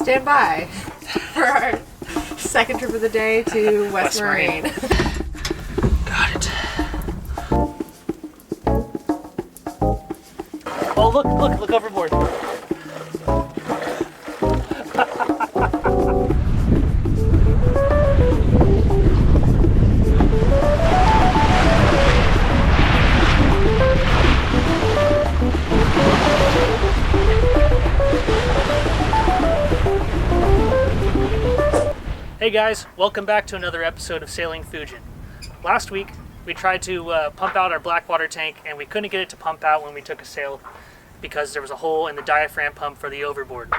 Stand by for our second trip of the day to West Marine. Got it. Oh, look overboard. Hey guys, welcome back to another episode of Sailing Fujin. Last week, we tried to pump out our blackwater tank and we couldn't get it to pump out when we took a sail because there was a hole in the diaphragm pump for the overboard.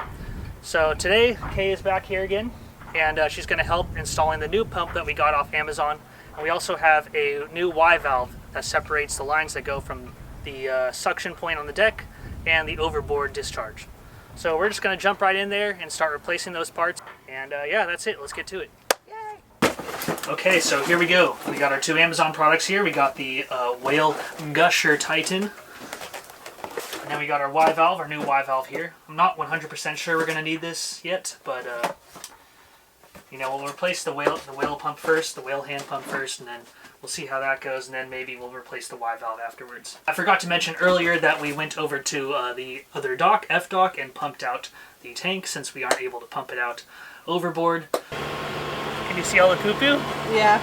So today, Kay is back here again and she's going to help installing the new pump that we got off Amazon. And we also have a new Y valve that separates the lines that go from the suction point on the deck and the overboard discharge. So we're just going to jump right in there and start replacing those parts. And yeah, that's it. Let's get to it. Yay! Okay, so here we go. We got our two Amazon products here. We got the Whale Gusher Titan. And then we got our Y valve, our new Y valve here. I'm not 100% sure we're going to need this yet, but you know, we'll replace the whale pump first, the whale hand pump first, and then we'll see how that goes, and then maybe we'll replace the Y valve afterwards. I forgot to mention earlier that we went over to the other dock, F dock, and pumped out the tank since we aren't able to pump it out overboard. Can you see all the poo-poo? Yeah.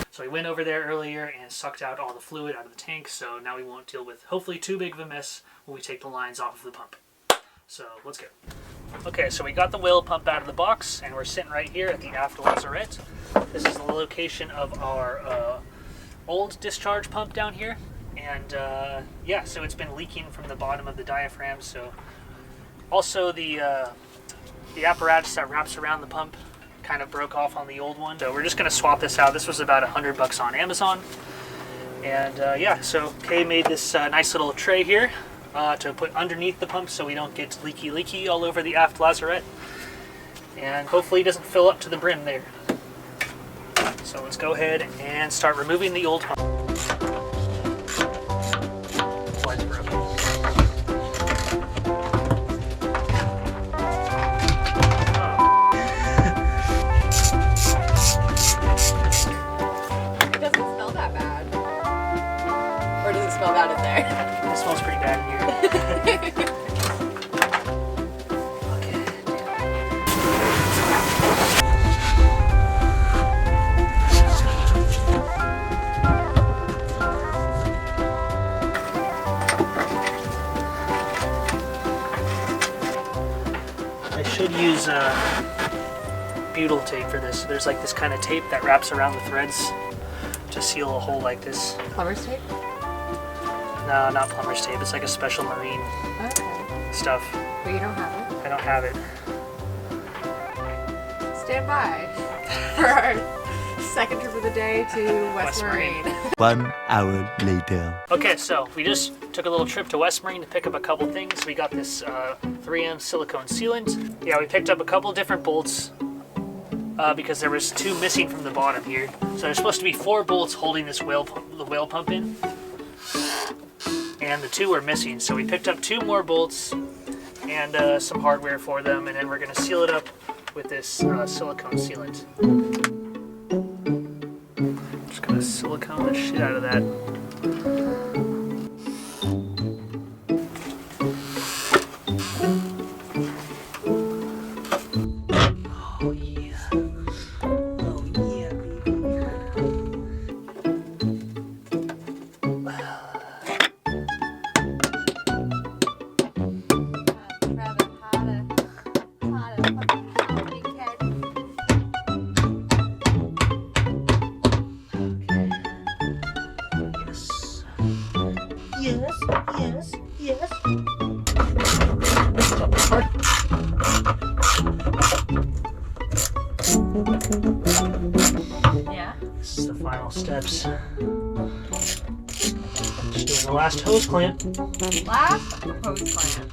So we went over there earlier and sucked out all the fluid out of the tank, so now we won't deal with hopefully too big of a mess when we take the lines off of the pump. So let's go. Okay, so we got the whale pump out of the box and we're sitting right here at the aft lazarette. This is the location of our old discharge pump down here. And yeah, so it's been leaking from the bottom of the diaphragm. So also the apparatus that wraps around the pump kind of broke off on the old one. So we're just going to swap this out. This was about $100 on Amazon. And yeah, so Kay made this nice little tray here to put underneath the pump so we don't get leaky all over the aft lazarette. And hopefully it doesn't fill up to the brim there. So let's go ahead and start removing the old pump. Line's broken. It doesn't smell that bad. Or does it smell bad in there? It smells pretty bad in here. I should use butyl tape for this. There's like this kind of tape that wraps around the threads to seal a hole like this. Plumber's tape? No, not plumber's tape. It's like a special marine stuff. But you don't have it? I don't have it. Stand by for our second trip of the day to West Marine. 1 hour later. Okay, so we just took a little trip to West Marine to pick up a couple things. We got this 3M silicone sealant. Yeah, we picked up a couple different bolts because there was 2 missing from the bottom here. So there's supposed to be 4 bolts holding this the whale pump in. And the 2 were missing, so we picked up 2 more bolts and some hardware for them, and then we're going to seal it up with this silicone sealant. Just going to silicone the shit out of that. Oh yeah. Oh yeah, baby. Yes. Yeah? This is the final steps. Just doing the last hose clamp. Last hose clamp.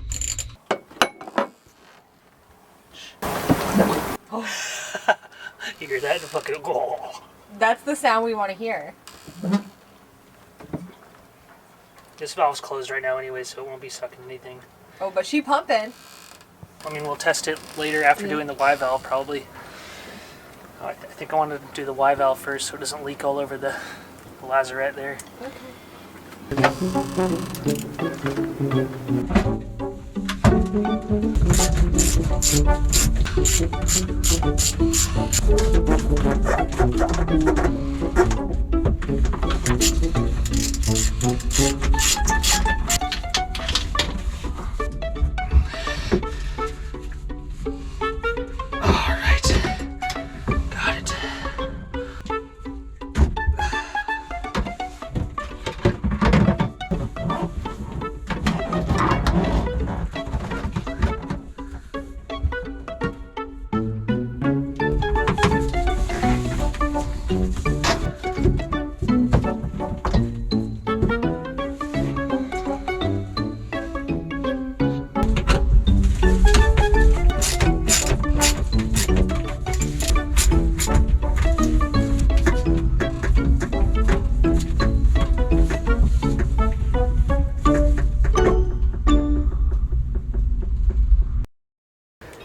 You hear that? The fucking oh. That's the sound we want to hear. This valve's closed right now anyway, so it won't be sucking anything. Oh, but she pumping. I mean, we'll test it later after doing the Y valve, probably. Oh, I think I want to do the Y valve first so it doesn't leak all over the lazarette there.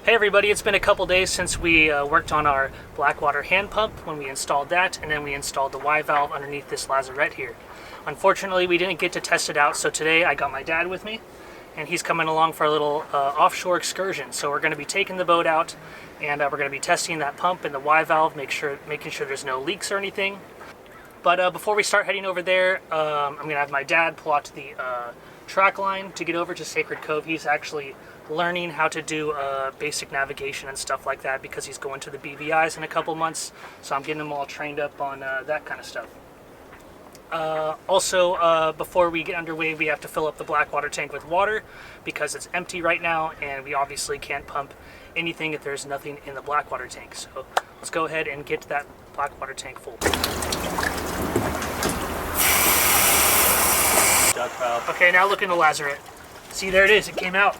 Hey everybody, it's been a couple days since we worked on our Blackwater hand pump when we installed that, and then we installed the Y valve underneath this lazarette here. Unfortunately, we didn't get to test it out, so today I got my dad with me, and he's coming along for a little offshore excursion. So we're going to be taking the boat out, and we're going to be testing that pump and the Y valve, making sure there's no leaks or anything. But before we start heading over there, I'm going to have my dad pull out the track line to get over to Sacred Cove. He's actually learning how to do basic navigation and stuff like that because he's going to the BVIs in a couple months, so I'm getting him all trained up on that kind of stuff. Also, before we get underway, we have to fill up the Blackwater tank with water because it's empty right now, and we obviously can't pump anything if there's nothing in the Blackwater tank. So let's go ahead and get that Blackwater tank full. Okay, now look in the lazarette. See, there it is, it came out.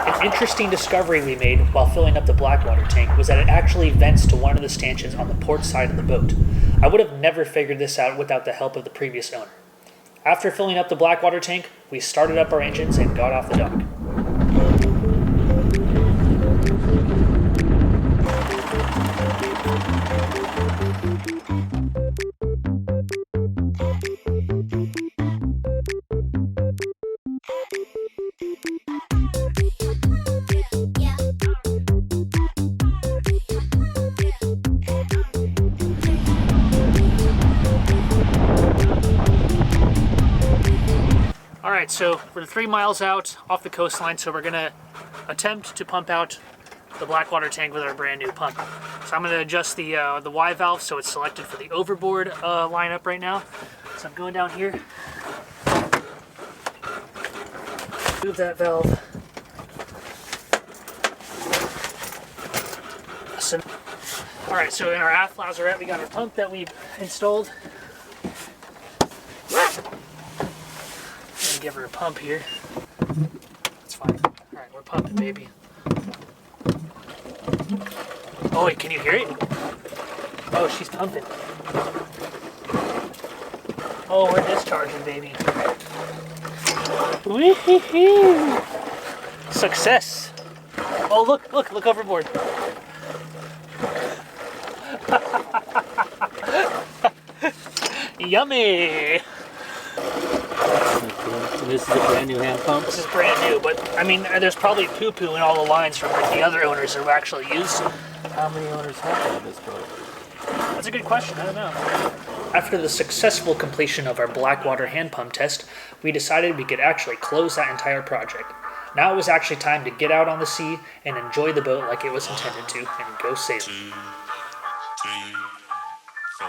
An interesting discovery we made while filling up the Blackwater tank was that it actually vents to one of the stanchions on the port side of the boat. I would have never figured this out without the help of the previous owner. After filling up the Blackwater tank, we started up our engines and got off the dock. Alright, so we're 3 miles out off the coastline, so we're going to attempt to pump out the Blackwater tank with our brand new pump. So I'm going to adjust the Y valve so it's selected for the overboard lineup right now. So I'm going down here. Move that valve. So, alright, so in our aft lazarette we got our pump that we installed. Give her a pump here. That's fine. Alright, we're pumping, baby. Oh, wait, can you hear it? Oh, she's pumping. Oh, we're discharging, baby. Wee-hee-hee. Success. Oh, look overboard. Yummy. This is a brand new hand pump? This is brand new, but I mean, there's probably poo-poo in all the lines from like the other owners who actually used. How many owners have this boat? That's a good question, I don't know. After the successful completion of our Blackwater hand pump test, we decided we could actually close that entire project. Now it was actually time to get out on the sea and enjoy the boat like it was intended to and go sailing. 2, 3, 4.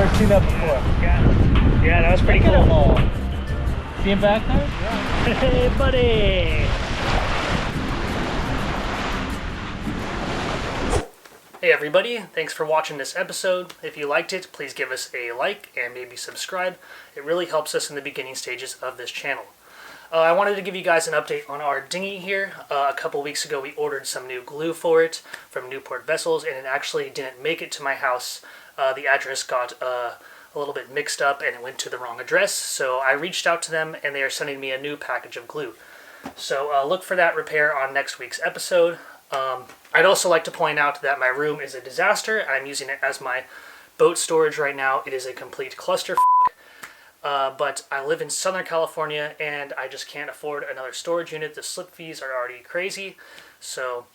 never seen that before. Yeah, that was pretty Look at 'em cool. all. See him back there? Hey, buddy! Hey everybody, thanks for watching this episode. If you liked it, please give us a like and maybe subscribe. It really helps us in the beginning stages of this channel. I wanted to give you guys an update on our dinghy here. A couple weeks ago we ordered some new glue for it from Newport Vessels, and it actually didn't make it to my house. The address got a little bit mixed up and it went to the wrong address, so I reached out to them and they are sending me a new package of glue. So look for that repair on next week's episode. I'd also like to point out that my room is a disaster. I'm using it as my boat storage right now. It is a complete clusterfuck. But I live in Southern California and I just can't afford another storage unit. The slip fees are already crazy. So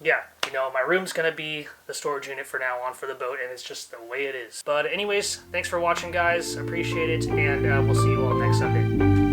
yeah, you know, my room's gonna be the storage unit for now on for the boat, and it's just the way it is. But anyways, thanks for watching, guys. Appreciate it, and we'll see you all next Sunday.